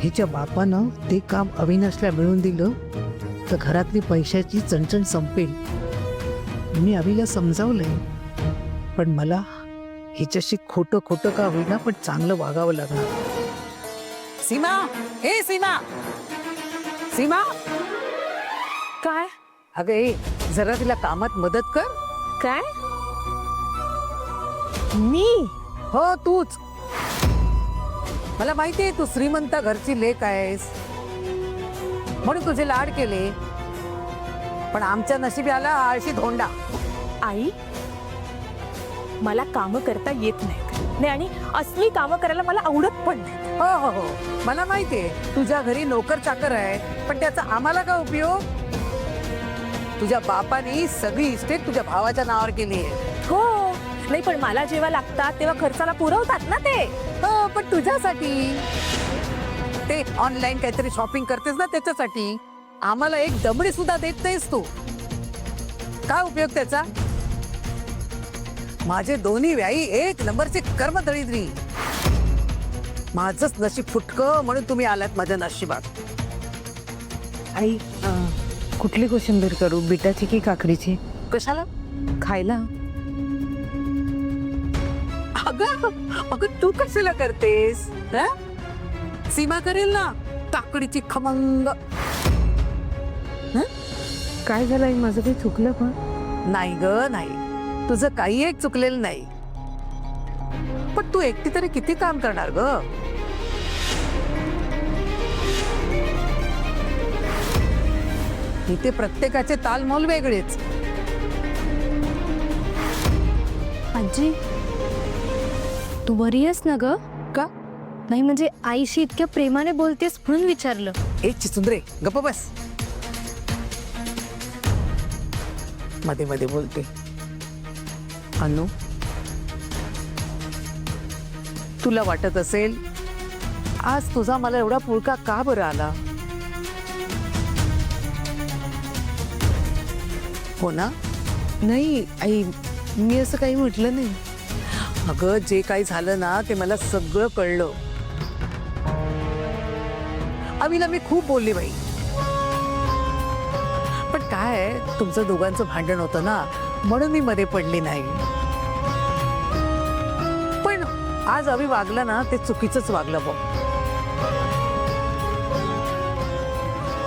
हिच्या बापानं ते काम अविनाशला मिळवून दिलं तर घरातली पैशाची चणचण संपेल. मी अविला समजावलंय, पण मला हिच्याशी खोटं खोटं का होईना पण चांगलं वागावं लागणार. सीमा, ए सीमा, सीमा, काय अगं ए, जरा तिला कामात मदत कर. काय मी हो तूच. मला माहितीये तू श्रीमंत घरची लेक आहेस म्हणून तुझे लाड केले, पण आमच्या नशिबी आला आळशी धोंडा. आई मला काम करता येत नाही आणि असली कामं करायला मला आवडत पण नाही. हो हो हो, मला माहितीये तुझ्या घरी नोकर चाकर आहे, पण त्याचा आम्हाला काय उपयोग. तुझ्या बापाने सगळी इस्टेट तुझ्या भावाच्या नावावर केली आहे. हो नाही, पण मला जेव्हा लागतात तेव्हा खर्चाला पुरवतात ना ते. हो, पण तुझ्यासाठी ते ऑनलाईन काहीतरी शॉपिंग करतेस ना, त्याच्यासाठी. आम्हाला एक दमडी सुद्धा देत नाहीस तू. काय उपयोग त्याचा. माझे दोन्ही व्याई एक नंबरचे कर्मदरिद्री. माझंच नशीब फुटकं म्हणून तुम्ही आलात माझ्या नशिबात. आई कुठली कोशिंबीर करू, बिटाची की काकडीची? कशाला खायला. अगं अगं तू कशाला करतेस. सीमा करेल ना काकडीची खमंग. काय झालं आई, माझं काही चुकलं पण? नाही ग नाही, तुझं काही एक चुकलेलं नाही, पण तू एकटी तरी किती काम करणार ग. इथे प्रत्येकाचे तालमोल वेगळेच. आजी तू बरी आहेस ना ग? का नाही म्हणजे आईशी इतक्या प्रेमाने बोलतेस म्हणून विचारलं. ए चिचुंद्रे गप्प बस. मध्ये मध्ये बोलते. अनु, तुला वाटत असेल आज तुझा मला एवढा पुळका का बरं आला. हो ना. नाही आई, मी असं काही म्हटलं नाही. अगं जे काही झालं ना ते मला सगळं कळलं. अविला मी खूप बोलली बाई, पण काय तुमचं दोघांचं भांडण होतं ना म्हणून मी मध्ये पडली नाही. पण आज अवि वागला ना ते चुकीचंच वागलं बघ.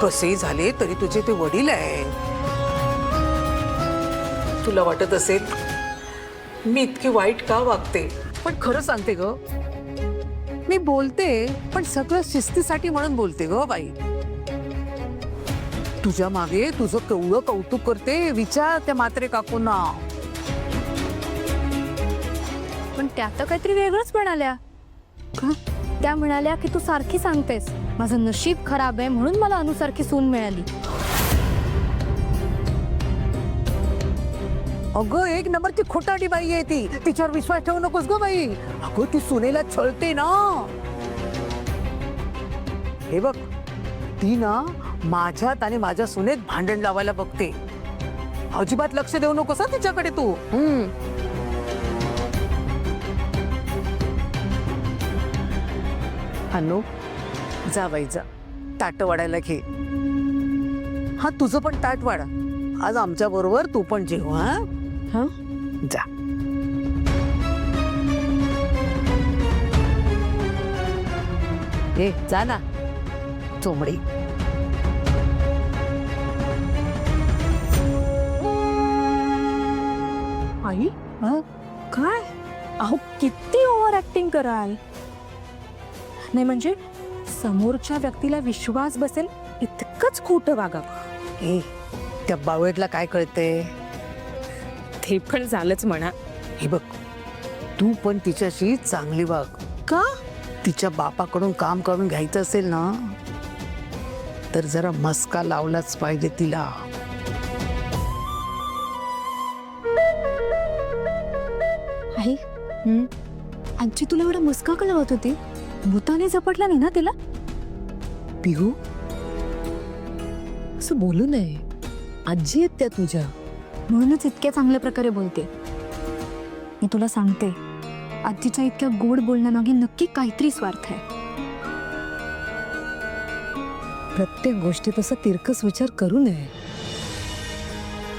कसे झाले तरी तुझे ते वडील आहे. तुला वाटत असेल मी इतकी वाईट का वागते, पण खरं सांगते ग, मी बोलते पण सगळं शिस्तीसाठी म्हणून बोलते ग बाई. तुझ्या मागे तुझं केवढं कौतुक करते विचार त्या म्हात्रे काकूंना. पण त्या तर काहीतरी वेगळंच म्हणाल्या. का? त्या म्हणाल्या की तू सारखी सांगतेस माझं नशीब खराब आहे म्हणून मला अनुसारखी सून मिळाली. अगं एक नंबरची खोटाडी बाई आहे ती. तिच्यावर विश्वास ठेवू नकोस ग बाई. अगं ती सुनेला छळते ना. हे बघ, ती ना माझ्यात आणि माझ्या सुनेत भांडण लावायला बघते. अजिबात लक्ष देऊ नकोस हा तिच्याकडे तू. अनु, जा बाई जा, ताट वाढायला घे. हा तुझं पण ताट वाढा. आज आमच्या बरोबर तू पण जेव. हा जा. ए जा ना चोमडी. आई काय अहो किती ओव्हर ऍक्टिंग कराल. नाही म्हणजे समोरच्या व्यक्तीला विश्वास बसेल इतकंच खोटं वागा. ए त्या बावळटला काय कळते. ते पण झालंच म्हणा. हे बघ, तू पण तिच्याशी चांगली वाग. का? तिच्या बापाकडून काम करून घ्यायचं असेल ना तर जरा मस्का लावलाच पाहिजे तिला. आई आजी तुला एवढा मुस्का का लावत होती. भूताने झपटला नाही ना तिला. पिहू असं बोलू नये, आजी आहेत त्या तुझ्या. म्हणूनच इतक्या चांगल्या प्रकारे बोलते. मी तुला सांगते आजीच्या इतक्या गोड बोलण्यामागे नक्की काहीतरी स्वार्थ आहे. प्रत्येक गोष्टी तसा तिरकस विचार करू नये.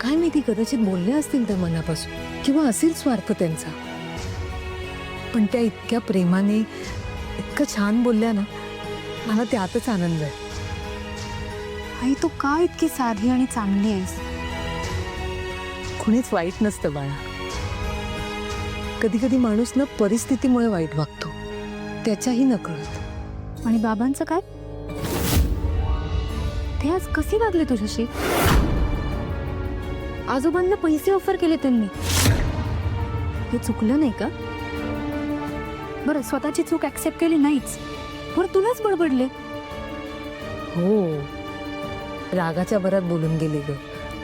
काय माहिती, कदाचित बोलले असतील त्या मनापासून किंवा असेल स्वार्थ त्यांचा, पण त्या इतक्या प्रेमाने इतकं छान बोलल्या ना, मला त्यातच आनंद आहे. आई तू का इतकी साधी आणि चांगली आहेस? कुणीच वाईट नसतं बाळा. कधी कधी माणूस ना परिस्थितीमुळे वाईट वागतो, त्याच्याही नकळत. आणि बाबांचं काय? ते आज कसे वागले तुझ्याशी? आजोबांना पैसे ऑफर केले त्यांनी. हे चुकलं नाही का? बरं, स्वतःची चूक ऍक्सेप्ट केली नाहीच, बरं तुलाच बडबडले. हो, रागाच्या भरात बोलून गेले ग.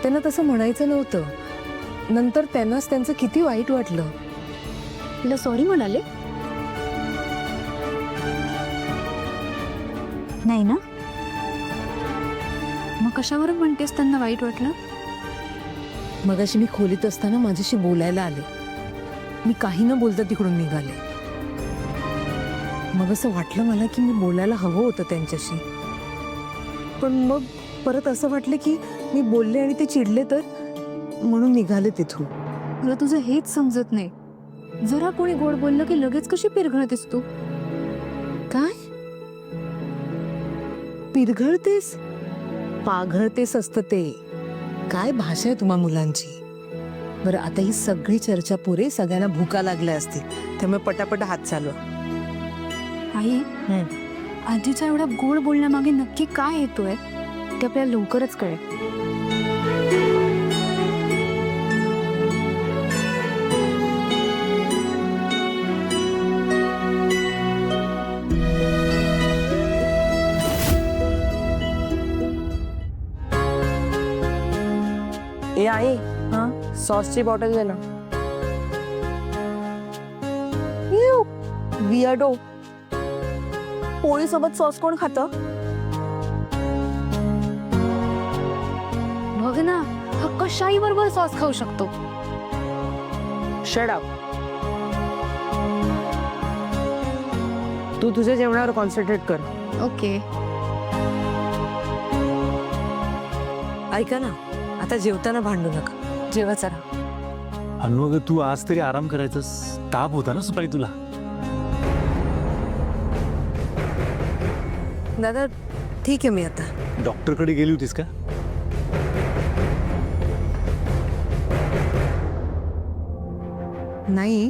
त्यांना तसं म्हणायचं नव्हतं. नंतर त्यांनाच त्यांचं किती वाईट वाटलं. तुला सॉरी म्हणाले नाही ना? मग कशावर म्हणतेस त्यांना वाईट वाटलं? मगाशी मी खोलीत असताना माझ्याशी बोलायला आले. मी काही न बोलता तिकडून निघाले. मग असं वाटलं मला की मी बोलायला हवं होतं त्यांच्याशी, पण मग परत असं वाटलं की मी बोलले आणि ते चिडले तर, म्हणून निघाले तिथून. मला तुझं हेच समजत नाही. जरा कोणी गोड बोललं की लगेच कशी पिरघळतेस तू? काय पिरघळतेस? पाघळतेस असतं ते. काय भाषा आहे तुम्हा मुलांची. बरं, आता ही सगळी चर्चा पुरे, सगळ्यांना भुका लागल्या असतील, त्यामुळे पटापट हात चालवा. आई, आजीच्या एवढ्या गोड बोलण्यामागे नक्की काय येतोय ते आपल्याला लवकरच कळेल. ए आई, सॉसची बॉटल दे ना. वियर्डो, पोळी सोबत सॉस कोण खातं? बघ ना, हा कशाही बरोबर सॉस खाऊ शकतो. Shut up. तू तुझ्या जेवणावर कॉन्सन्ट्रेट कर. ओके. ऐका ना, आता जेवताना भांडू नका, जेवा जरा. अनु, अगं तू आज तरी आराम करायचास. ताप होता ना सकाळी तुला. दादा ठीक आहे, मी आता. डॉक्टरकडे गेली होतीस का? नाही,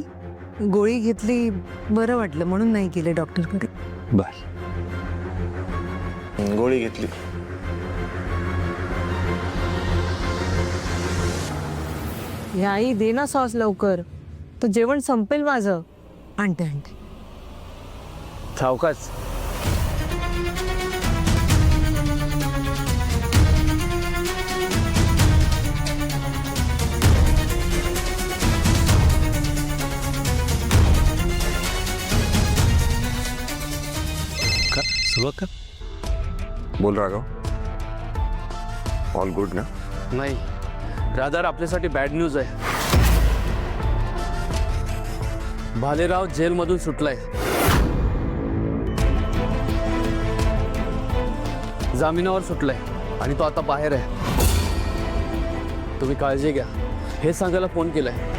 गोळी घेतली, बरं वाटलं म्हणून नाही गेले डॉक्टरकडे. बर, गोळी घेतली. हे आई, दे ना सॉस लवकर, तर जेवण संपेल माझं. आणते आणते. सावकाश. सुरुवात कर. बोल राघव, ऑल गुड ना? नाही, राधार आपल्यासाठी बॅड न्यूज आहे. भालेराव जेलमधून सुटलाय. जामिनावर सुटलाय आणि तो आता बाहेर आहे. तुम्ही काळजी घ्या, हे सांगायला फोन केलाय.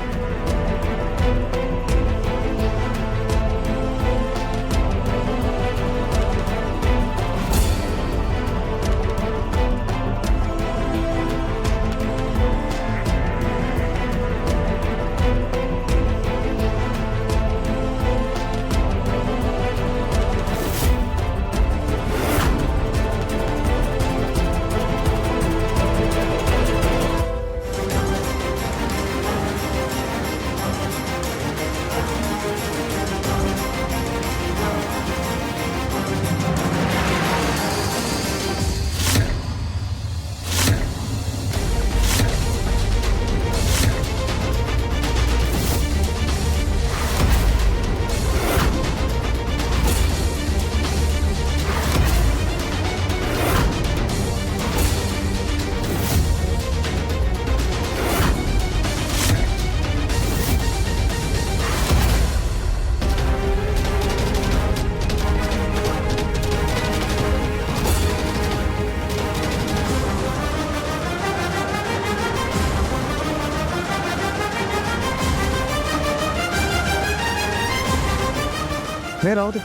नाही राहू दे.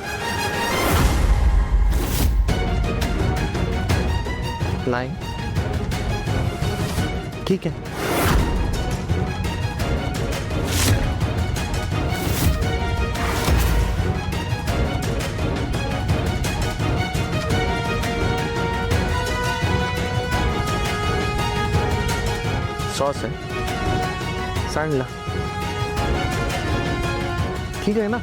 नाही. ठीक आहे. सॉस आहे, सांडला. ठीक आहे ना.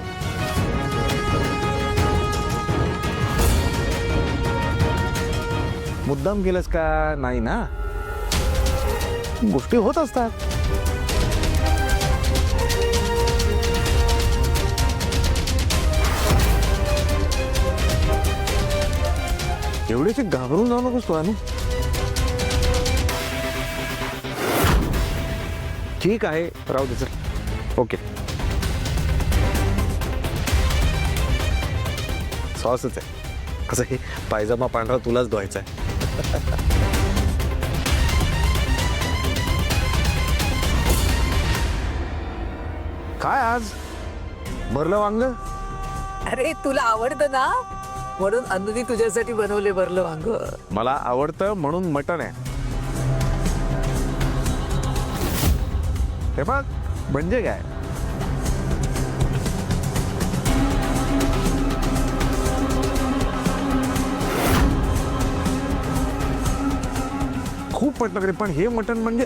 मुद्दाम केलंस का? नाही ना, गोष्टी होत असतात. एवढेच घाबरून जाऊ नकोस तू अनु. ठीक आहे, राहू दे चल. ओके. सॉसच आहे. कसं हे पायजमा पांढरा तुलाच धुवायचा आहे. काय आज भरलं वांग? अरे तुला आवडतं ना, म्हणून अनुनी तुझ्यासाठी बनवले भरलं वांग. मला आवडतं म्हणून मटण आहे. हे बघ म्हणजे काय, खूप मटण करे. पण हे मटण म्हणजे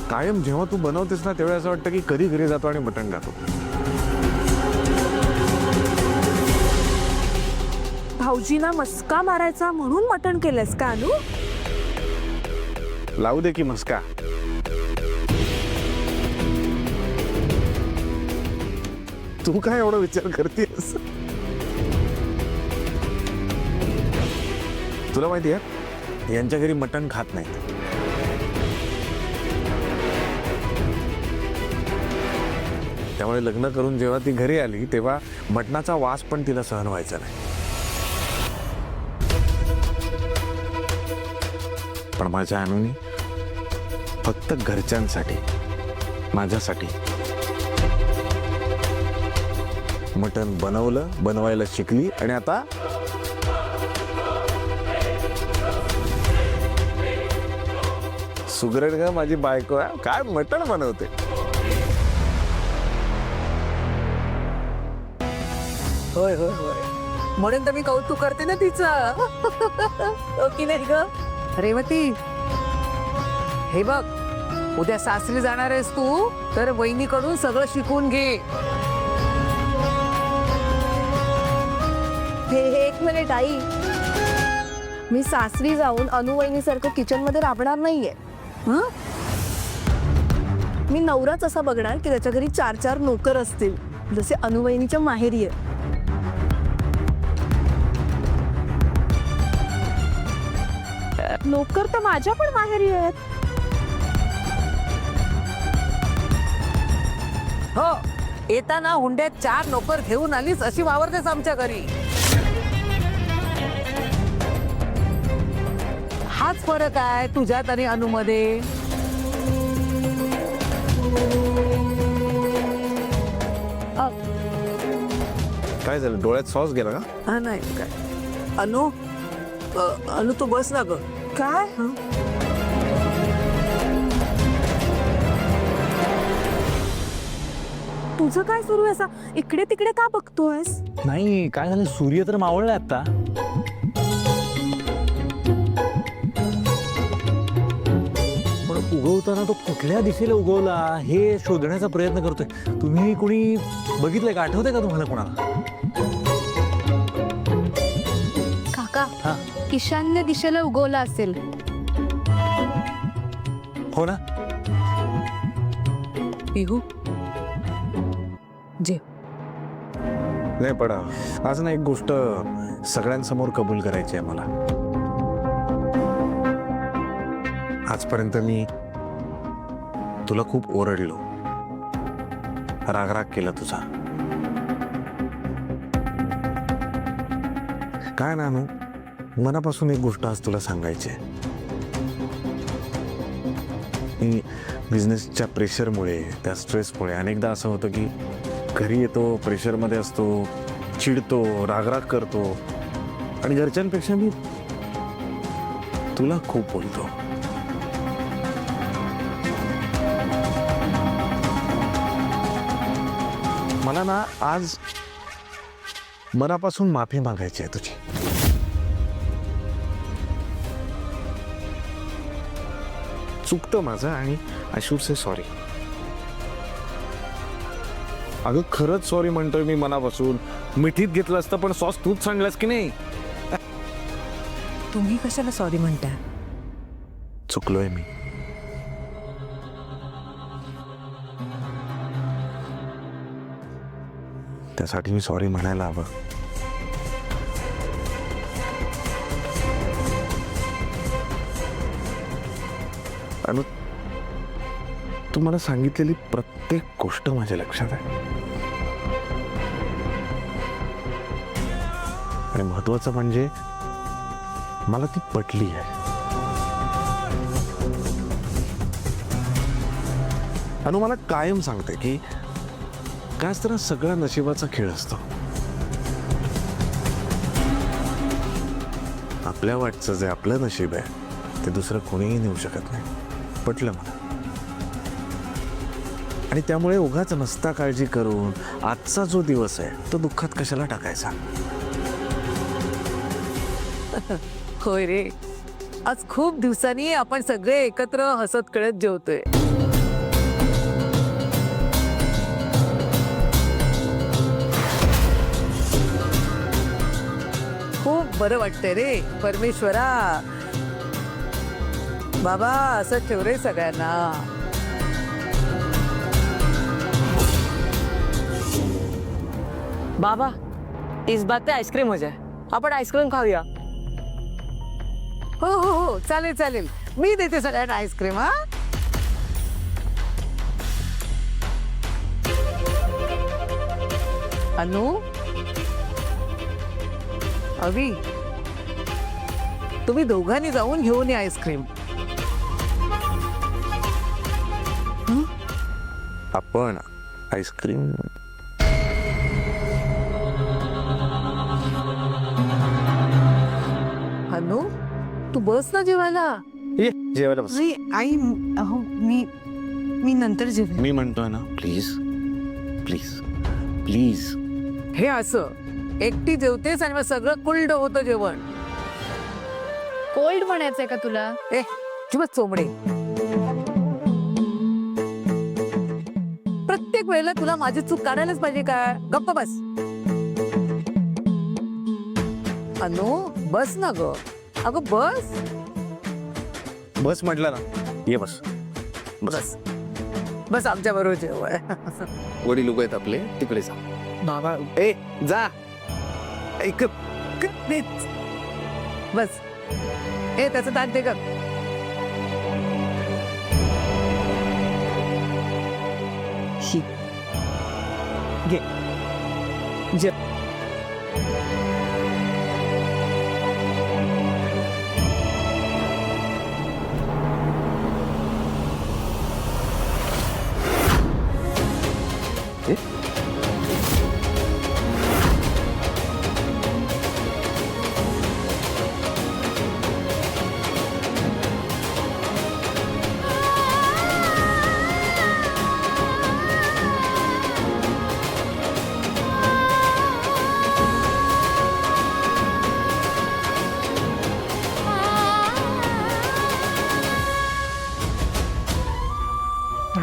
कायम जेव्हा तू बनवतेस ना तेव्हा असं वाटतं की कधी घरी जातो आणि मटण खातो. भाऊजींना मस्का मारायचा म्हणून मटण केलंस का अनु? लावू दे की मस्का. तू काय एवढा विचार करतेस? तुला माहिती आहे यांच्या घरी मटण खात नाहीत. त्यामुळे लग्न करून जेव्हा ती घरी आली तेव्हा मटणाचा वास पण तिला सहन व्हायचा नाही. पण माझ्या अनुनी फक्त घरच्यांसाठी, माझ्यासाठी मटण बनवलं, बनवायला शिकली. आणि आता सुगरण ग माझी बायको काय मटण बनवते. होय होय होय, म्हणून तर मी कौतुक करते ना तिचं. हो की नाही ग रेवती? हे बघ, उद्या सासरी जाणार आहेस तू, तर वहिनीकडून सगळं शिकून घे. हे एक मिनिट आई, मी सासरी जाऊन अनुवहिनीसारखं किचन मध्ये राबणार नाहीये. हं? मी नवराच असा बघणार की त्याच्या घरी 4-4 नोकर असतील, जसे अनुवहिनीच्या माहेरी आहे. नोकर तर माझ्या पण माहेरी आहेत. हो, येताना हुंड्यात 4 नोकर घेऊन आलीस अशी वावरतेस आमच्या घरी. हाच फरक आहे तुझ्यात आणि अनुमध्ये. काय झालं, डोळ्यात सॉस गेला का? हा नाही काय अनु, अनु तू बस ना ग. काय? तुझं काय सुरू आहे? असा इकडे तिकडे का बघतोयस? नाही, काय झालं, सूर्य तर मावळलाय आता. पण उगवताना तो कुठल्या दिशेला उगवला हे शोधण्याचा प्रयत्न करतोय. तुम्ही कोणी बघितलंय का? आठवतंय का तुम्हाला कोणाला? काका, हा. ईशान्य दिशेला उगवला असेल. हो ना. पिहू जे नाही पण आज ना एक गोष्ट सगळ्यांसमोर कबूल करायची आहे मला. आजपर्यंत मी तुला खूप ओरडलो, रागराग केला तुझा. काय ना अनु, मनापासून एक गोष्ट आज तुला सांगायची आहे. मी बिझनेसच्या प्रेशरमुळे, त्या स्ट्रेसमुळे अनेकदा असं होतं की घरी येतो, प्रेशरमध्ये असतो, चिडतो, रागराग करतो आणि घरच्यांपेक्षा मी तुला खूप बोलतो. मला ना आज मनापासून माफी मागायची आहे तुझी. चुकतं माझं आणि आय शुड से सॉरी. अगं खरंच सॉरी म्हणतोय मी मनापासून. मिठीत घेतलं असतं पण सॉस तूच सांगलास की नाही. तुम्ही कशाला सॉरी म्हणताय? चुकलोय मी. त्यासाठी मी सॉरी म्हणायला हवं. अनु, तू मला सांगितलेली प्रत्येक गोष्ट माझ्या लक्षात आहे आणि महत्वाचं म्हणजे मला ती पटली आहे. अनु मला कायम सांगते की काय असतं ना, सगळा नशिबाचा खेळ असतो. आपल्या वाटचं जे आपलं नशीब आहे ते दुसरं कोणीही नेऊ शकत नाही. पटलं मला. आणि त्यामुळे उगाच नसता काळजी करून आजचा जो दिवस आहे तो दुःखात कशाला टाकायचा. होय रे, आज खूप दिवसांनी आपण सगळे एकत्र हसत खेळत जेवतोय. खूप बरं वाटतंय रे. परमेश्वरा बाबा असं ठेव रे सगळ्यांना. बाबा इस बात पे आईस्क्रीम हो जाए. आपण आईस्क्रीम खाऊया. हो हो हो, चालेल चालेल. मी देते सगळ्यांना आईस्क्रीम. हा अनु, अवी, तुम्ही दोघांनी जाऊन घेऊन या आईस्क्रीम. आपण आईस्क्रीम अनु, तू बस ना जेवायला. ये जेवायला बस. आई अहो मी नंतर जेवेन. मी म्हणतोय ना, प्लीज प्लीज प्लीज. हे असं एकटी जेवतेस आणि मग सगळं कुल्ड होतं जेवण. कोल्ड म्हणायचंय का तुला? ए किंवा चोमडे, प्रत्येक वेळेला तुला माझी चूक काढायलाच पाहिजे का? गप्प बस. अनु बस ना ग. अगं बस बस म्हटलं ना, ये बस बस बस आमच्या बरोबर जेवण. वडील लोक आहेत आपले, तिकडे जा. बाबा ए जा. ऐक बस. ए त्याचं ताट दे ग. घे जे.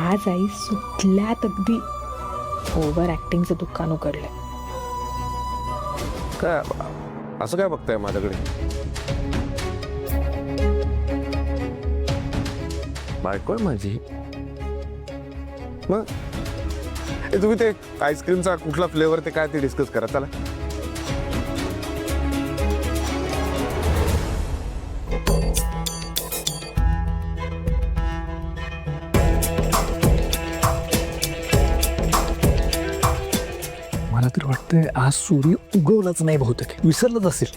आज आई सुटल्यात अगदी. ओव्हर ऍक्टिंगचं दुकान उघडलंय. काय असं काय बघताय माझ्याकडे? बायको आहे माझी. मग तुम्ही ते आईस्क्रीमचा कुठला फ्लेवर ते काय ते डिस्कस करा. चला. मला तर वाटतंय आज सूर्य उगवलाच नाही, बहुतेक विसरलंच असेल.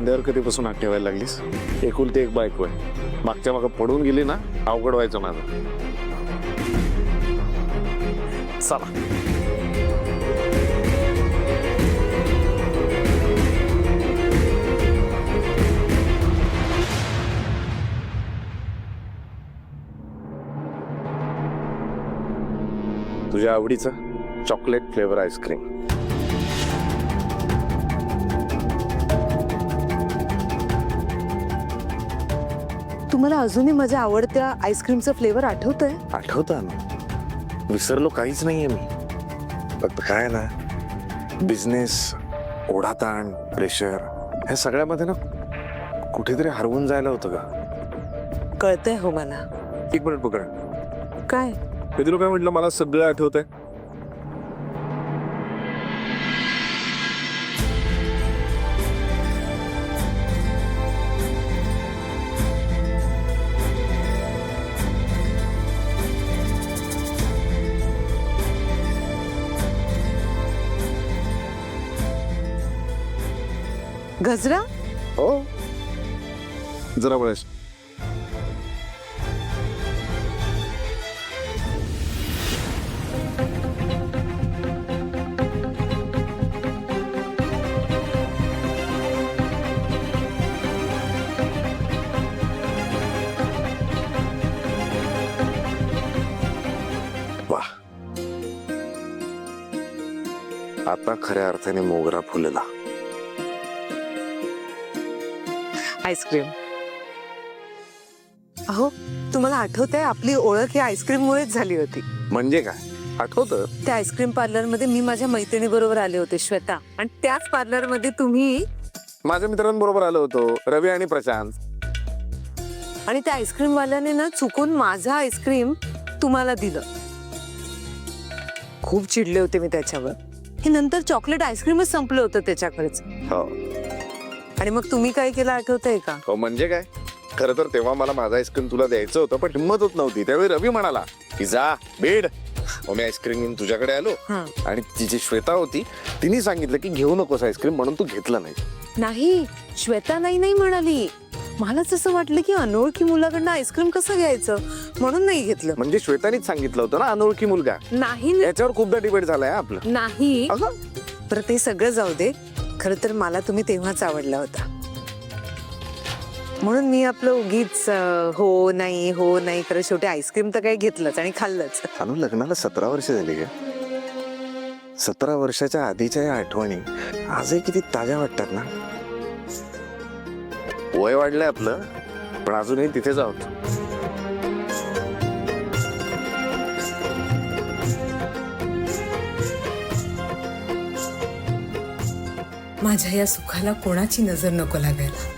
खांद्यावर कधीपासून हात ठेवायला लागलीस? एकुलती एक बायको आहे, मागच्या मागं पडून गेली ना अवघड व्हायचं माझं. चला. तुझ्या आवडीचं चॉकलेट फ्लेवर आईस्क्रीम. तुम्हाला अजूनही माझ्या आवडत्या आईस्क्रीमचं फ्लेवर आठवतंय? आठवतं ना, विसरलो काहीच नाहीये मी. फक्त काय ना, बिझनेस, ओढाताण, प्रेशर ह्या सगळ्यामध्ये ना कुठेतरी हरवून जायला होतं का. कळतंय हो मला. एक मिनिट पकड. काय? मी तुला काय म्हटलं, मला सगळं आठवतंय. गजरा? हो, जरा वेळेस. वाह, आता खऱ्या अर्थाने मोगरा फुलला. आईस्क्रीम. अहो, तुम्हाला आठवतंय आपली ओळख ही आईस्क्रीम मुळेच झाली होती. म्हणजे काय? आठवतं? त्या आईस्क्रीम पार्लर मध्ये मी माझ्या मैत्रिणी बरोबर आले होते, श्वेता, आणि त्याच पार्लर मध्ये तुम्ही माझ्या मित्रांबरोबर आलो होतो, रवी आणि प्रशांत. आणि त्या आईस्क्रीम वाल्याने ना चुकून माझं आईस्क्रीम तुम्हाला दिलं. खूप चिडले होते मी त्याच्यावर. हे नंतर चॉकलेट आईस्क्रीमच संपलं होतं त्याच्याकडेच. हो. आणि मग तुम्ही काय केलं आठवतंय का? हो, म्हणजे काय, खरं तर तेव्हा मला माझं आईस्क्रीम तुला द्यायचं होतं, पण हिंमत होत नव्हती. त्यावेळी रवी म्हणाला की जा बेड. मग मी आईस्क्रीम घेऊन तुझ्याकडे आलो, हा. आणि ती जी श्वेता होती तिने सांगितलं की घेऊ नकोस आईस्क्रीम, म्हणून तू घेतलं नाही. नाही, श्वेता नाही म्हणाली. मलाच असं वाटलं की अनोळखी मुलाकडनं आईस्क्रीम कसं घ्यायचं, म्हणून नाही घेतलं. म्हणजे श्वेतानीच सांगितलं होतं ना, अनोळखी मुलगा. नाही याच्यावर खूपदा डिबेट झालाय आपलं. नाही. अगं, बरं, ते सगळं जाऊ दे. खरं तर मला तुम्ही तेव्हाच आवडला होता, म्हणून मी आपलं उगीच हो नाही खरं शेवटी आईस्क्रीम तर काही घेतलंच आणि खाल्लंच. अनु, लग्नाला 17 वर्ष झाली का? 17 वर्षाच्या आधीच्या या आठवणी आजही किती ताज्या वाटतात ना. वय वाढलंय आपलं, पण अजूनही तिथेच आहोत. माझ्या या सुखाला कोणाची नजर नको लागायला.